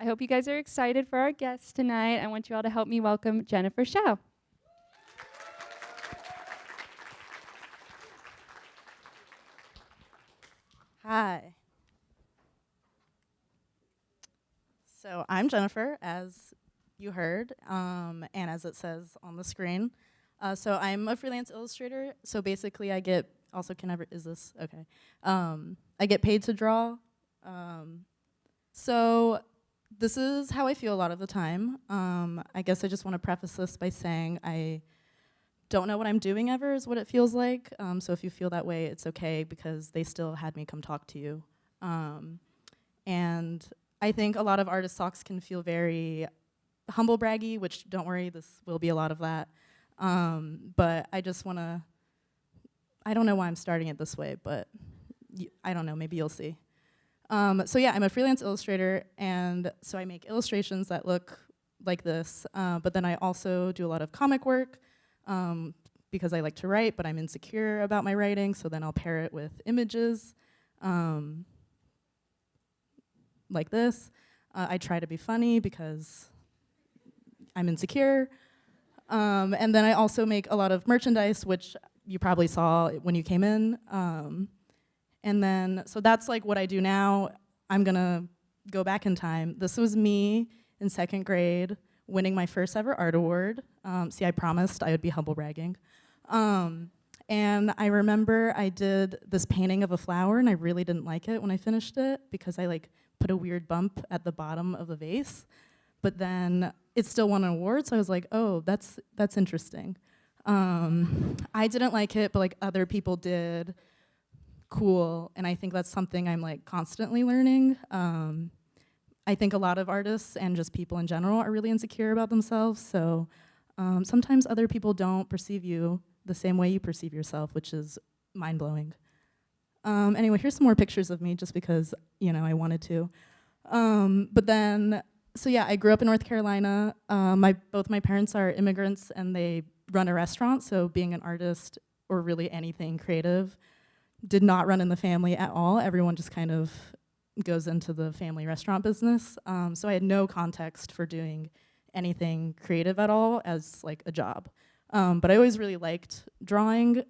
hope you guys are excited for our guests tonight. I want you all to help me welcome Jennifer Xiao. Hi. So I'm Jennifer, as you heard, and as it says on the screen. So I'm a freelance illustrator. So basically I get, also is this, okay. I get paid to draw. So this is how I feel a lot of the time. I guess I just want to preface this by saying I don't know what I'm doing ever is what it feels like. So if you feel that way, it's okay because they still had me come talk to you. And I think a lot of artist talks can feel very humble braggy, which don't worry, this will be a lot of that. But I just want to, I don't know why I'm starting it this way, but I don't know, maybe you'll see. So yeah, I'm a freelance illustrator, and so I make illustrations that look like this, but then I also do a lot of comic work, because I like to write, but I'm insecure about my writing, so then I'll pair it with images, like this. I try to be funny because I'm insecure. And then I also make a lot of merchandise, which you probably saw when you came in. And then, so that's like what I do now. I'm gonna go back in time. This was me in 2nd grade winning my first ever art award. See, I promised I would be humble bragging. And I remember I did this painting of a flower, and I really didn't like it when I finished it because I like put a weird bump at the bottom of the vase. But then it still won an award, so I was like, oh, that's interesting. I didn't like it, but like other people did. Cool, and I think that's something I'm like constantly learning. I think a lot of artists and just people in general are really insecure about themselves, so sometimes other people don't perceive you the same way you perceive yourself, which is mind-blowing. Anyway, here's some more pictures of me just because, you know, I wanted to. But then, so yeah, I grew up in North Carolina. Both my parents are immigrants and they run a restaurant, so being an artist or really anything creative did not run in the family at all. Everyone just kind of goes into the family restaurant business. So I had no context for doing anything creative at all as like a job. But I always really liked drawing,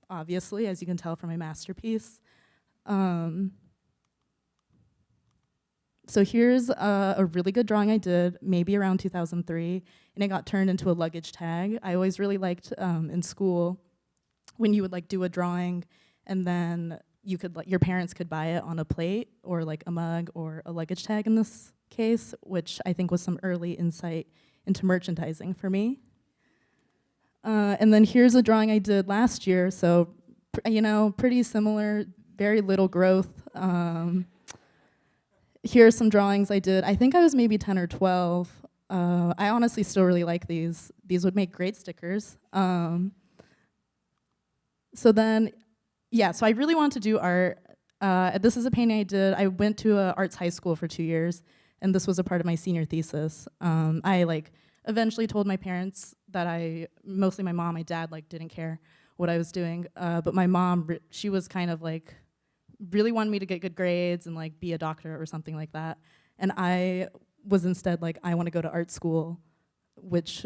obviously, as you can tell from my masterpiece. So here's a really good drawing I did, maybe around 2003, and it got turned into a luggage tag. I always really liked in school when you would like do a drawing and then you could your parents could buy it on a plate or like a mug or a luggage tag in this case, which I think was some early insight into merchandising for me. And then here's a drawing I did last year, so you know, pretty similar, very little growth. Here are some drawings I did. I think I was maybe 10 or 12. I honestly still really like these. These would make great stickers. So then, yeah, so I really wanted to do art. This is a painting I did. I went to a arts high school for 2 years, and this was a part of my senior thesis. I like eventually told my parents that mostly my mom, my dad like didn't care what I was doing, but my mom, she was kind of like, really wanted me to get good grades and like be a doctor or something like that. And I was instead like, I want to go to art school, which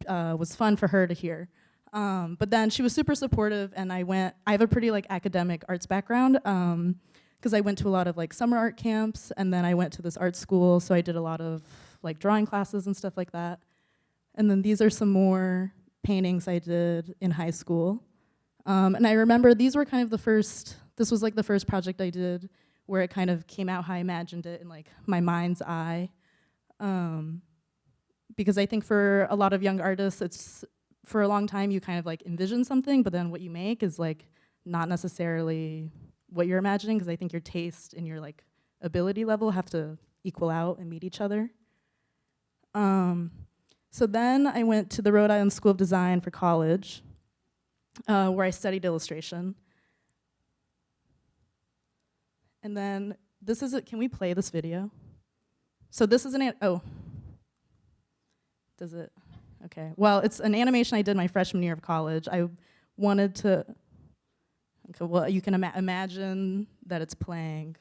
was fun for her to hear. But then she was super supportive, and I have a pretty like academic arts background, because I went to a lot of like summer art camps, and then I went to this art school, so I did a lot of like drawing classes and stuff like that. And then these are some more paintings I did in high school. And I remember these were kind of this was like the first project I did where it kind of came out how I imagined it in like my mind's eye. Because I think for a lot of young artists, for a long time you kind of like envision something, but then what you make is like not necessarily what you're imagining, because I think your taste and your like ability level have to equal out and meet each other. So then I went to the Rhode Island School of Design for college, where I studied illustration. And then this is it. Can we play this video? So this is does it? Okay, well, it's an animation I did my freshman year of college. I wanted to, okay, well, you can imagine that it's playing.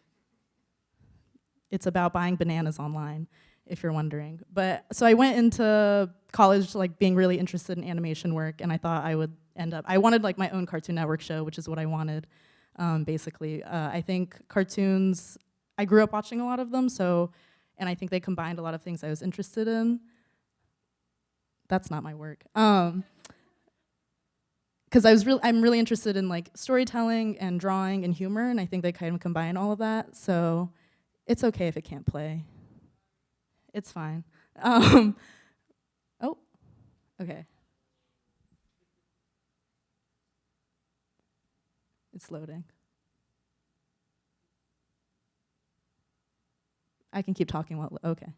It's about buying bananas online, if you're wondering. But so I went into college like being really interested in animation work, and I thought I would end up. I wanted like my own Cartoon Network show, which is what I wanted. Basically, I think cartoons. I grew up watching a lot of them, and I think they combined a lot of things I was interested in. That's not my work. Because I'm really interested in like storytelling and drawing and humor, and I think they kind of combine all of that. So it's okay if it can't play. It's fine. Oh, okay. It's loading. I can keep talking while, okay.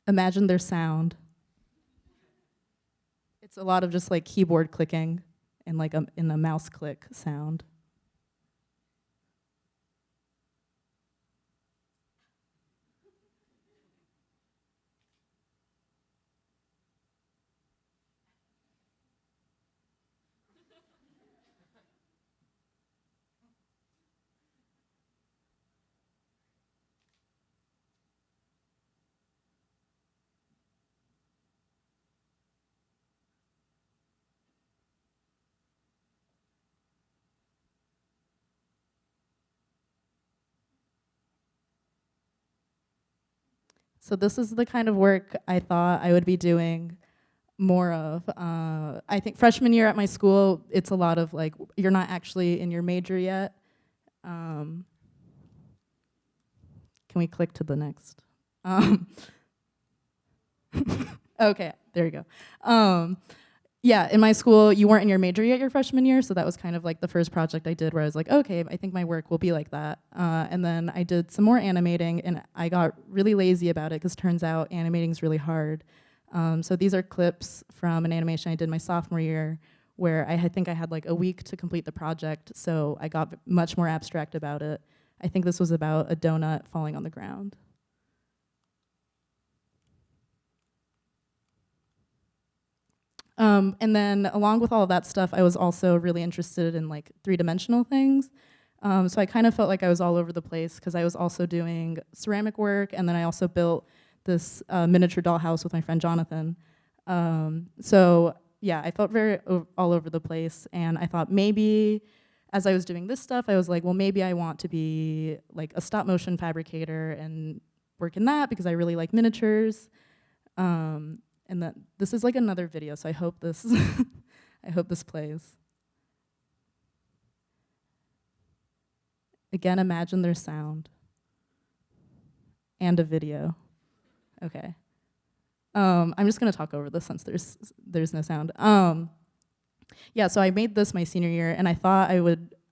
Imagine their sound. It's a lot of just like keyboard clicking and like in a mouse click sound. So this is the kind of work I thought I would be doing more of. I think freshman year at my school, it's a lot of like, you're not actually in your major yet. Can we click to the next? Okay, there you go. Yeah, in my school, you weren't in your major yet your freshman year, so that was kind of like the first project I did where I was like, okay, I think my work will be like that. And then I did some more animating, and I got really lazy about it because turns out animating is really hard. So these are clips from an animation I did my sophomore year where I think I had like a week to complete the project, so I got much more abstract about it. I think this was about a donut falling on the ground. And then along with all of that stuff, I was also really interested in like three-dimensional things. So I kind of felt like I was all over the place because I was also doing ceramic work, and then I also built this miniature dollhouse with my friend Jonathan. So yeah, I felt very all over the place, and I thought maybe as I was doing this stuff, I was like, well, maybe I want to be like a stop motion fabricator and work in that because I really like miniatures. And that this is like another video, so I hope this I hope this plays. Again, imagine their sound and a video. Okay. I'm just gonna talk over this since there's no sound. Yeah, so I made this my senior year, and I thought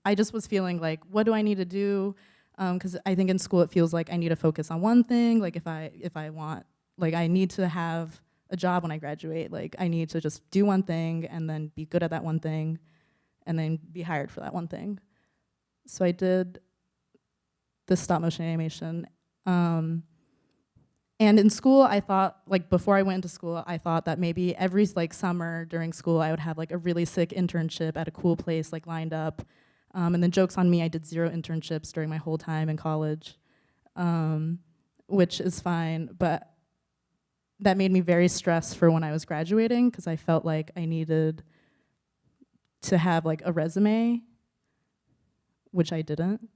I just was feeling like, what do I need to do? Because I think in school it feels like I need to focus on one thing. Like if I want, like I need to have a job when I graduate. Like I need to just do one thing and then be good at that one thing and then be hired for that one thing. So I did this stop motion animation. And in school, I thought, like before I went into school, I thought that maybe every like summer during school, I would have like a really sick internship at a cool place like lined up. And then joke's on me, I did 0 internships during my whole time in college, which is fine, but that made me very stressed for when I was graduating because I felt like I needed to have like a resume, which I didn't.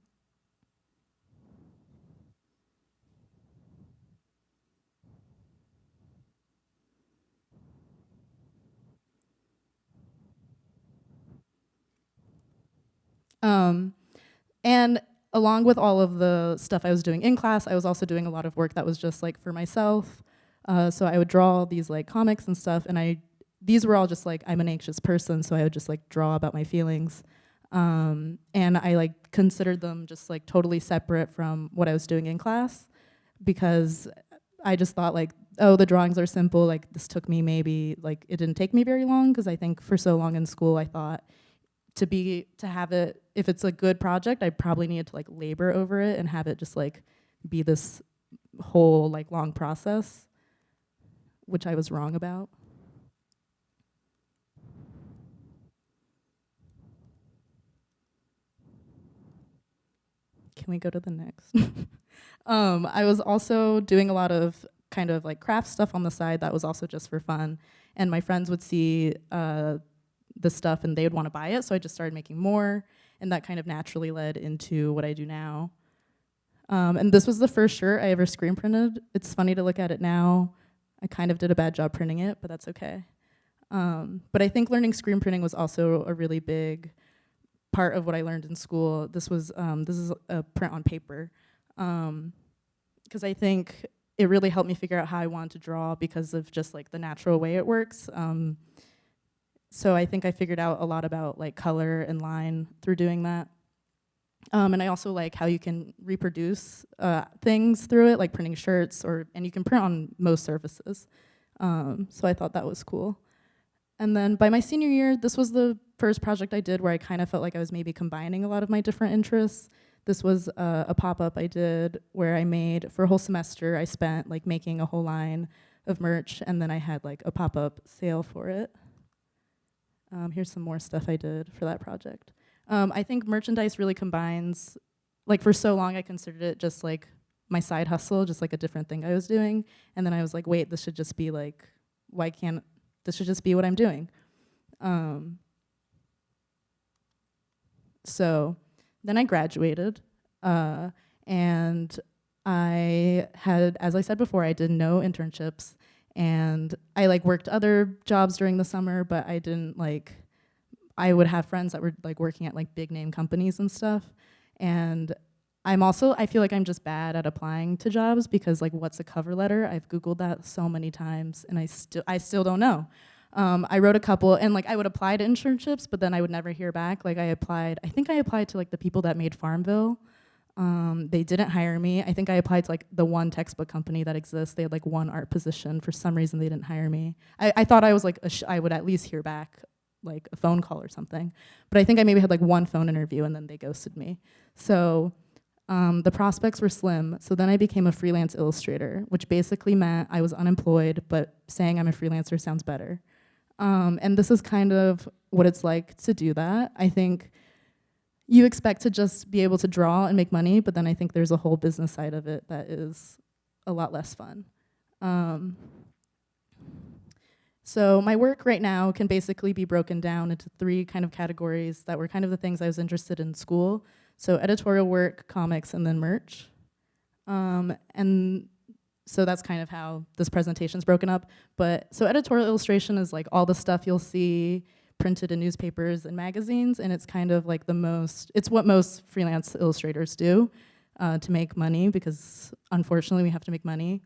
And along with all of the stuff I was doing in class, I was also doing a lot of work that was just like for myself. So I would draw these like comics and stuff, and these were all just like, I'm an anxious person, so I would just like draw about my feelings. And I like considered them just like totally separate from what I was doing in class because I just thought like, oh, the drawings are simple, like this took me maybe, like it didn't take me very long because I think for so long in school I thought to have it, if it's a good project, I probably needed to like labor over it and have it just like be this whole like long process, which I was wrong about. Can we go to the next? I was also doing a lot of kind of like craft stuff on the side that was also just for fun. And my friends would see the stuff and they would want to buy it, so I just started making more, and that kind of naturally led into what I do now. And this was the first shirt I ever screen printed. It's funny to look at it now. I kind of did a bad job printing it, but that's okay. But I think learning screen printing was also a really big part of what I learned in school. This is a print on paper, because I think it really helped me figure out how I wanted to draw because of just like the natural way it works. So I think I figured out a lot about like color and line through doing that. And I also like how you can reproduce things through it, like printing shirts, and you can print on most surfaces. So I thought that was cool. And then by my senior year, this was the first project I did where I kind of felt like I was maybe combining a lot of my different interests. This was a pop-up I did where I made, for a whole semester, I spent like making a whole line of merch, and then I had like a pop-up sale for it. Here's some more stuff I did for that project. I think merchandise really combines, like for so long I considered it just like my side hustle, just like a different thing I was doing. And then I was like, wait, this should just be like, this should just be what I'm doing. So then I graduated, and I had, as I said before, I did no internships, and I like worked other jobs during the summer, but I didn't like, I would have friends that were like working at like big name companies and stuff. And I feel like I'm just bad at applying to jobs because like, what's a cover letter? I've Googled that so many times and I still don't know. I wrote a couple, and like I would apply to internships, but then I would never hear back. Like I think I applied to like the people that made Farmville. They didn't hire me. I think I applied to like the one textbook company that exists. They had like one art position. For some reason, they didn't hire me. I thought I was like, I would at least hear back, like a phone call or something. But I think I maybe had like one phone interview and then they ghosted me. So the prospects were slim. So then I became a freelance illustrator, which basically meant I was unemployed, but saying I'm a freelancer sounds better. And this is kind of what it's like to do that. I think you expect to just be able to draw and make money, but then I think there's a whole business side of it that is a lot less fun. So my work right now can basically be broken down into 3 kind of categories that were kind of the things I was interested in school. So editorial work, comics, and then merch. And so that's kind of how this presentation's broken up. But so editorial illustration is like all the stuff you'll see printed in newspapers and magazines, and it's kind of like it's what most freelance illustrators do to make money, because unfortunately we have to make money.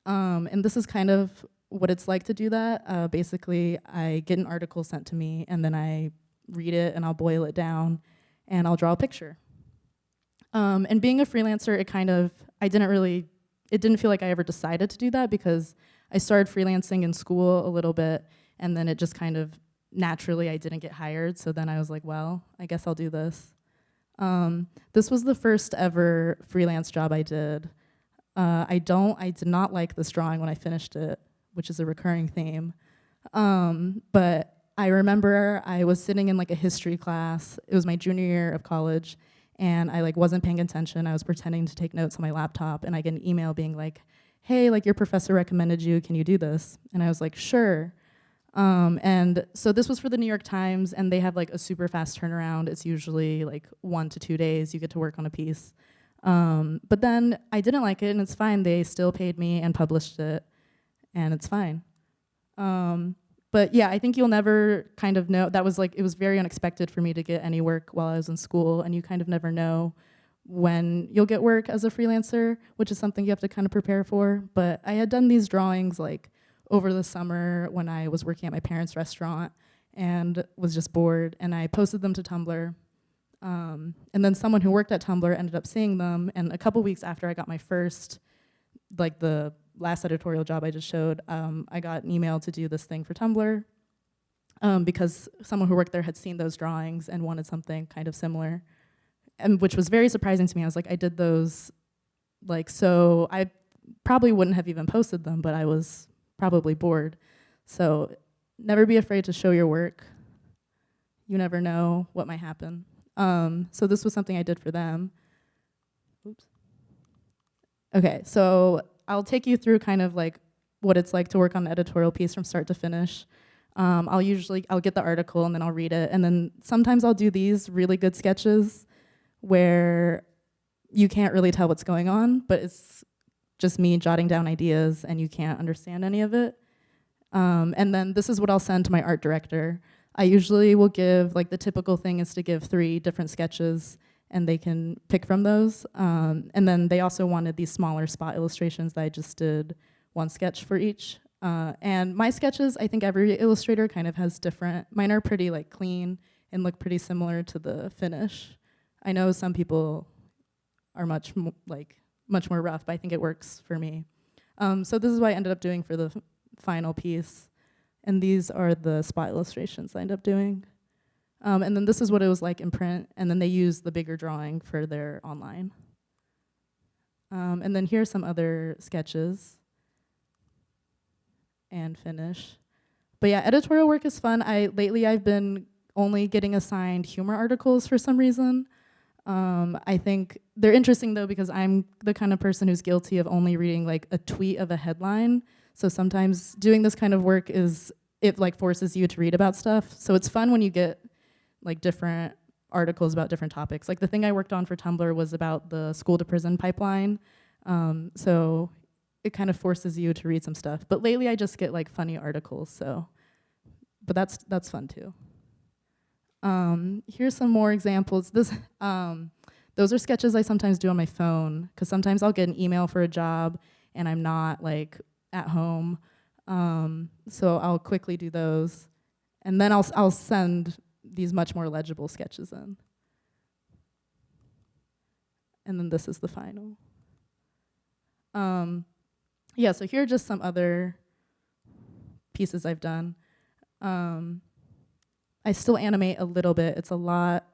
And this is kind of what it's like to do that. Basically, I get an article sent to me, and then I read it, and I'll boil it down, and I'll draw a picture. And being a freelancer, it didn't feel like I ever decided to do that, because I started freelancing in school a little bit, and then it just kind of naturally I didn't get hired, so then I was like, well, I guess I'll do this. This was the first ever freelance job I did. I did not like this drawing when I finished it, which is a recurring theme. But I remember I was sitting in like a history class. It was my junior year of college, and I like wasn't paying attention. I was pretending to take notes on my laptop, and I get an email being like, hey, like your professor recommended you, can you do this? And I was like, sure. And so this was for the New York Times, and they have like a super fast turnaround. It's usually like 1 to 2 days you get to work on a piece. But then I didn't like it, and it's fine. They still paid me and published it, and it's fine. But yeah, I think you'll never kind of know. That was like, it was very unexpected for me to get any work while I was in school, and you kind of never know when you'll get work as a freelancer, which is something you have to kind of prepare for. But I had done these drawings like over the summer when I was working at my parents' restaurant and was just bored, and I posted them to Tumblr. And then someone who worked at Tumblr ended up seeing them, and a couple weeks after I got my first, like the last editorial job I just showed, I got an email to do this thing for Tumblr, because someone who worked there had seen those drawings and wanted something kind of similar, and which was very surprising to me. I was like, I did those, like, so I probably wouldn't have even posted them, but I was probably bored. So never be afraid to show your work. You never know what might happen. So this was something I did for them. oops. Okay, so I'll take you through kind of like what it's like to work on an editorial piece from start to finish. I'll get the article and then I'll read it, and then sometimes I'll do these really good sketches where you can't really tell what's going on, but it's just me jotting down ideas and you can't understand any of it. And then this is what I'll send to my art director. I usually will give, like the typical thing is to give 3 different sketches and they can pick from those. And then they also wanted these smaller spot illustrations that I just did 1 sketch for each. And my sketches, I think every illustrator kind of has different, mine are pretty like clean and look pretty similar to the finish. I know some people are much more rough, but I think it works for me. So this is what I ended up doing for the final piece. And these are the spot illustrations I ended up doing. And then this is what it was like in print, and then they used the bigger drawing for their online. And then here's some other sketches and finish. But yeah, editorial work is fun. Lately I've been only getting assigned humor articles for some reason. I think they're interesting though because I'm the kind of person who's guilty of only reading like a tweet of a headline. So sometimes doing this kind of work it like forces you to read about stuff. So it's fun when you get like different articles about different topics. Like the thing I worked on for Tumblr was about the school to prison pipeline. So it kind of forces you to read some stuff. But lately I just get like funny articles, but that's fun too. Here's some more examples. Those are sketches I sometimes do on my phone, because sometimes I'll get an email for a job and I'm not like at home. So I'll quickly do those. And then I'll send these much more legible sketches in. And then this is the final. Yeah, so here are just some other pieces I've done. I still animate a little bit. It's a lot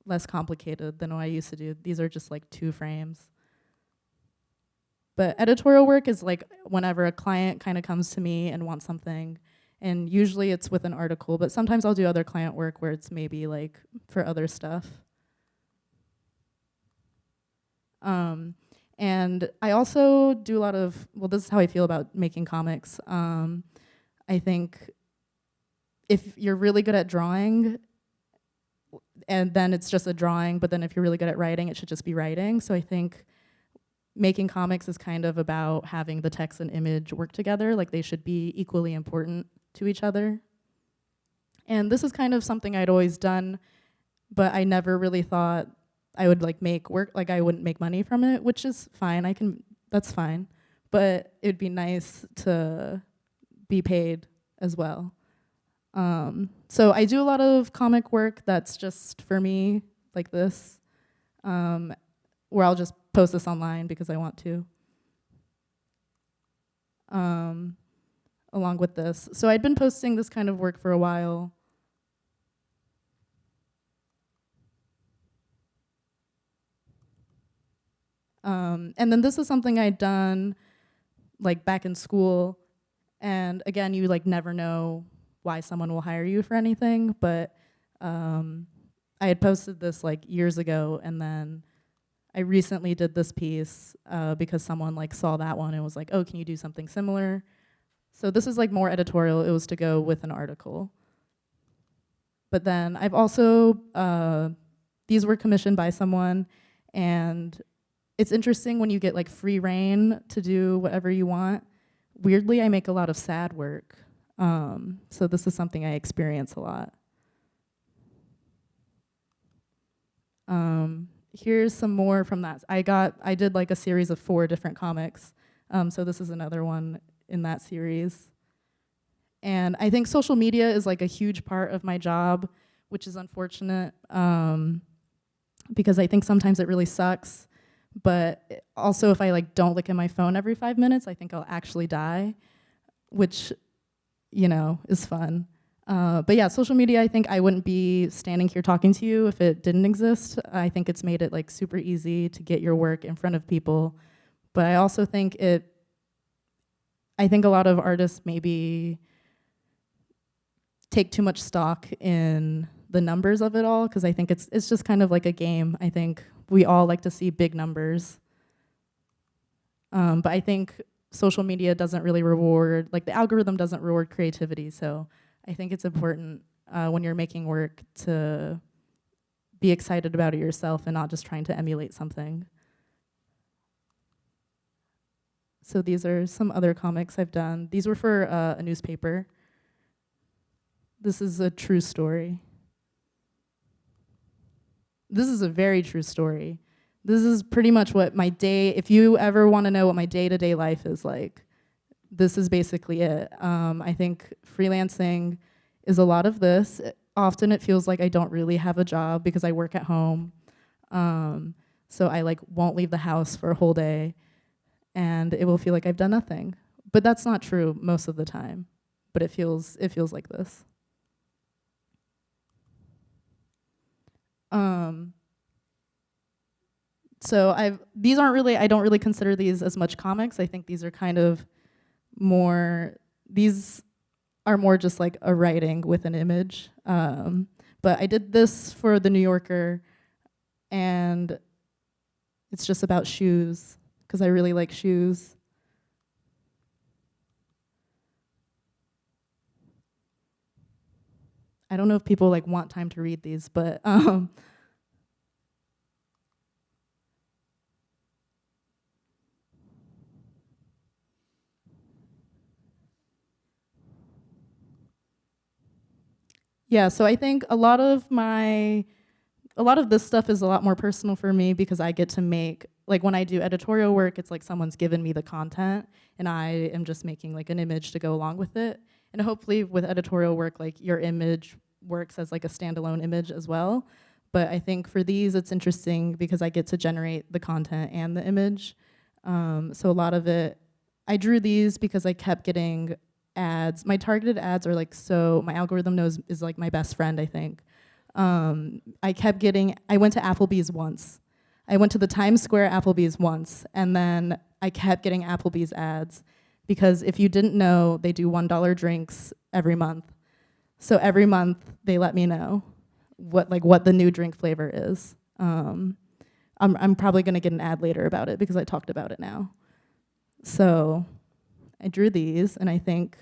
less complicated than what I used to do. These are just like 2 frames. But editorial work is like whenever a client kind of comes to me and wants something, and usually it's with an article, but sometimes I'll do other client work where it's maybe like for other stuff. And I also do a lot of, well, this is how I feel about making comics. I think if you're really good at drawing, and then it's just a drawing, but then if you're really good at writing, it should just be writing. So I think making comics is kind of about having the text and image work together, like they should be equally important to each other. And this is kind of something I'd always done, but I never really thought I would like make work, like I wouldn't make money from it, which is fine, that's fine. But it'd be nice to be paid as well. So I do a lot of comic work that's just for me, like this, where I'll just post this online because I want to, along with this. So I'd been posting this kind of work for a while. And then this is something I'd done like back in school. And again, you like never know why someone will hire you for anything, but I had posted this like years ago, and then I recently did this piece because someone like saw that one and was like, oh, can you do something similar? So this is like more editorial. It was to go with an article. But then I've also, these were commissioned by someone, and it's interesting when you get like free reign to do whatever you want. Weirdly, I make a lot of sad work. So this is something I experience a lot. Here's some more from that. I did like a series of 4 different comics. So this is another one in that series. And I think social media is like a huge part of my job, which is unfortunate because I think sometimes it really sucks. But also if I like don't look at my phone every 5 minutes, I think I'll actually die, which, you know, is fun. But yeah, social media, I think I wouldn't be standing here talking to you if it didn't exist. I think it's made it like super easy to get your work in front of people. But I also think I think a lot of artists maybe take too much stock in the numbers of it all, because I think it's just kind of like a game. I think we all like to see big numbers. But I think social media doesn't really reward, like the algorithm doesn't reward creativity, so I think it's important when you're making work to be excited about it yourself and not just trying to emulate something. So these are some other comics I've done. These were for a newspaper. This is a true story. This is a very true story. This is pretty much what my day, if you ever want to know what my day-to-day life is like, this is basically it. I think freelancing is a lot of this. Often it feels like I don't really have a job because I work at home. So I like won't leave the house for a whole day, and it will feel like I've done nothing. But that's not true most of the time. But it feels like this. So these aren't really, I don't really consider these as much comics. I think these are kind of more, these are more just like a writing with an image. But I did this for the New Yorker, and it's just about shoes, because I really like shoes. I don't know if people like want time to read these, but yeah, so I think a lot of this stuff is a lot more personal for me because I get to make, like when I do editorial work, it's like someone's given me the content and I am just making like an image to go along with it. And hopefully with editorial work, like your image works as like a standalone image as well. But I think for these, it's interesting because I get to generate the content and the image. So a lot of it, I drew these because I kept getting ads. My targeted ads are like, so my algorithm knows is like my best friend, I think. I kept getting, I went to Applebee's once. I went to the Times Square Applebee's once, and then I kept getting Applebee's ads because if you didn't know, they do $1 drinks every month. So every month they let me know what the new drink flavor is. I'm probably gonna get an ad later about it because I talked about it now. So I drew these, and I think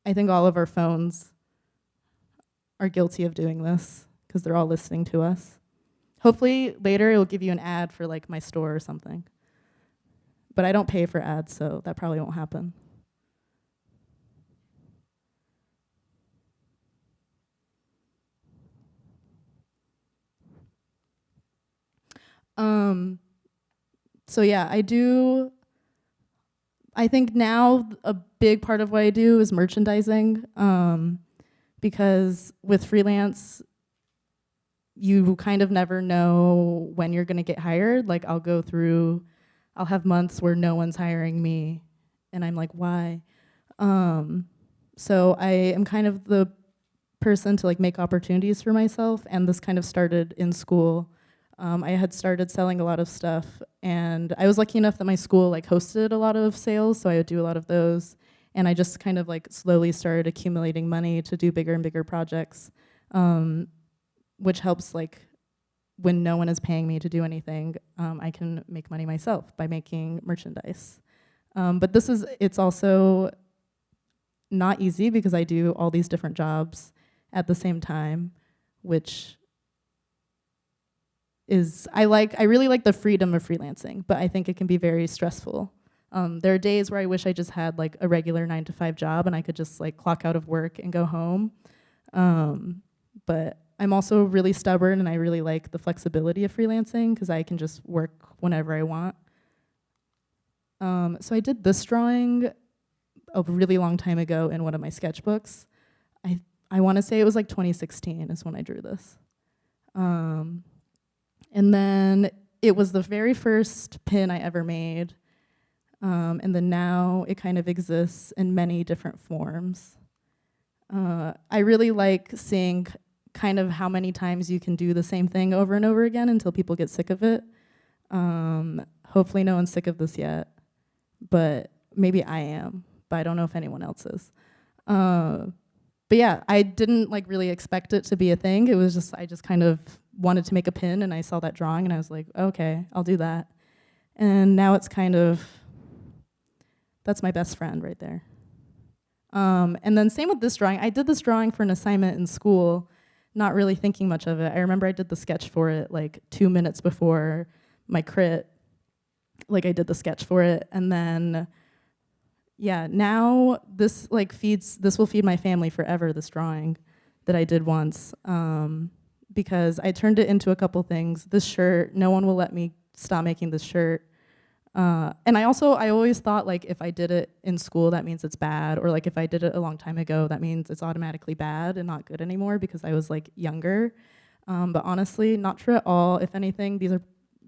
all of our phones are guilty of doing this because they're all listening to us. Hopefully later it will give you an ad for like my store or something. But I don't pay for ads, so that probably won't happen. So yeah, I think now a big part of what I do is merchandising, because with freelance, you kind of never know when you're gonna get hired. Like I'll have months where no one's hiring me, and I'm like, why? So I am kind of the person to like make opportunities for myself, and this kind of started in school. I had started selling a lot of stuff, and I was lucky enough that my school like hosted a lot of sales, so I would do a lot of those, and I just kind of like slowly started accumulating money to do bigger and bigger projects, which helps like when no one is paying me to do anything, I can make money myself by making merchandise. But it's also not easy because I do all these different jobs at the same time, which is, I really like the freedom of freelancing, but I think it can be very stressful. There are days where I wish I just had like a regular 9-to-5 job and I could just like clock out of work and go home. But I'm also really stubborn and I really like the flexibility of freelancing because I can just work whenever I want. So I did this drawing a really long time ago in one of my sketchbooks. I want to say it was like 2016 is when I drew this. And then it was the very first pin I ever made. And then now it kind of exists in many different forms. I really like seeing kind of how many times you can do the same thing over and over again until people get sick of it. Hopefully no one's sick of this yet, but maybe I am, but I don't know if anyone else is. But yeah, I didn't like really expect it to be a thing. It was just, I just kind of wanted to make a pin, and I saw that drawing and I was like, okay, I'll do that. And now it's kind of, that's my best friend right there. And then same with this drawing. I did this drawing for an assignment in school, not really thinking much of it. I remember I did the sketch for it like 2 minutes before my crit. Like I did the sketch for it, and then yeah, now this like this will feed my family forever, this drawing that I did once, because I turned it into a couple things. This shirt, no one will let me stop making this shirt. And I always thought like if I did it in school, that means it's bad, or like if I did it a long time ago, that means it's automatically bad and not good anymore because I was like younger. But honestly, not true at all. If anything,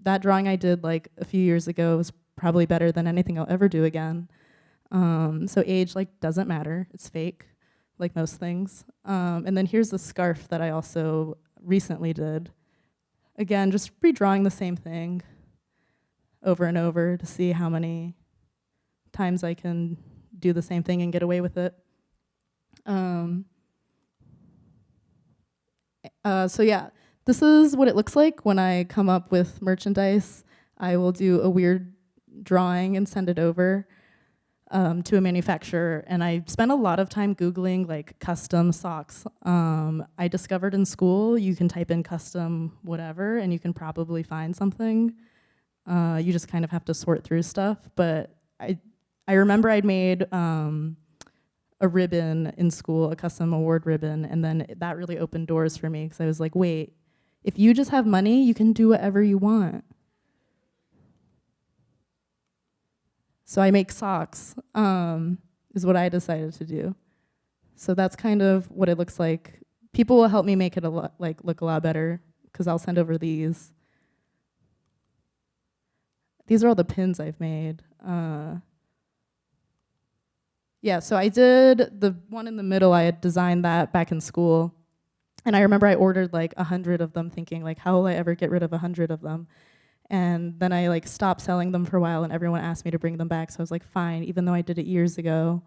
that drawing I did like a few years ago was probably better than anything I'll ever do again. So age like doesn't matter. It's fake, like most things. And then here's the scarf that I also recently did. Again, just redrawing the same thing over and over to see how many times I can do the same thing and get away with it. So yeah, this is what it looks like when I come up with merchandise. I will do a weird drawing and send it over to a manufacturer, and I spent a lot of time Googling like custom socks. I discovered in school you can type in custom whatever and you can probably find something. You just kind of have to sort through stuff, but I remember I'd made a ribbon in school, a custom award ribbon, and then that really opened doors for me because I was like, wait, if you just have money, you can do whatever you want. So I make socks, is what I decided to do. So that's kind of what it looks like. People will help me make it look a lot better because I'll send over these. These are all the pins I've made. Yeah, so I did the one in the middle, I had designed that back in school. And I remember I ordered like 100 of them thinking like, how will I ever get rid of 100 of them? And then I like stopped selling them for a while and everyone asked me to bring them back. So I was like, fine, even though I did it years ago,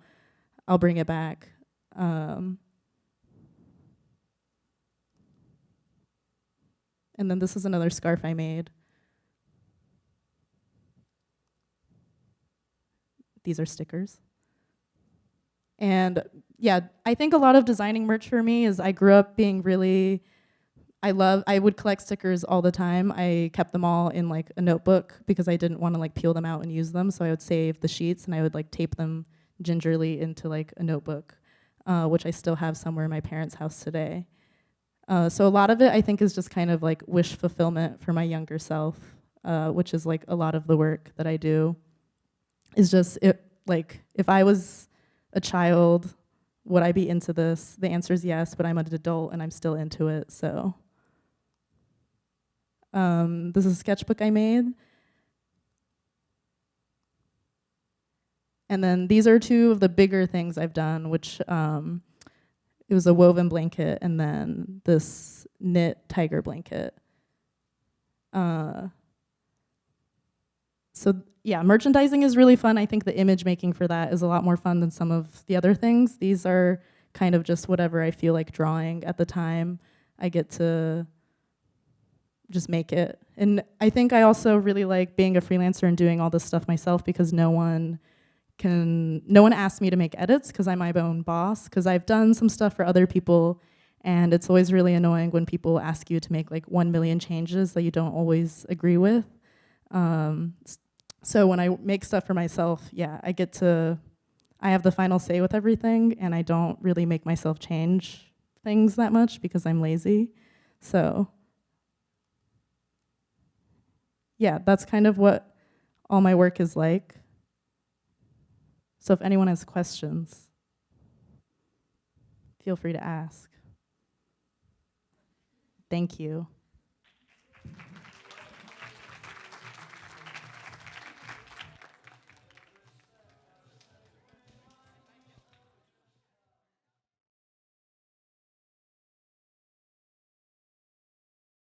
I'll bring it back. And then this is another scarf I made. These are stickers. And yeah, I think a lot of designing merch for me is I grew up being really, I would collect stickers all the time. I kept them all in like a notebook because I didn't want to like peel them out and use them. So I would save the sheets and I would like tape them gingerly into like a notebook, which I still have somewhere in my parents' house today. So a lot of it I think is just kind of like wish fulfillment for my younger self, which is like a lot of the work that I do. Is just like if I was a child, would I be into this? The answer is yes, but I'm an adult and I'm still into it, so. This is a sketchbook I made. And then these are two of the bigger things I've done, which it was a woven blanket and then this knit tiger blanket. So yeah, merchandising is really fun. I think the image making for that is a lot more fun than some of the other things. These are kind of just whatever I feel like drawing at the time. I get to just make it. And I think I also really like being a freelancer and doing all this stuff myself because no one asks me to make edits because I'm my own boss, because I've done some stuff for other people and it's always really annoying when people ask you to make like 1 million changes that you don't always agree with. So when I make stuff for myself, yeah, I have the final say with everything and I don't really make myself change things that much because I'm lazy. So yeah, that's kind of what all my work is like. So if anyone has questions, feel free to ask. Thank you.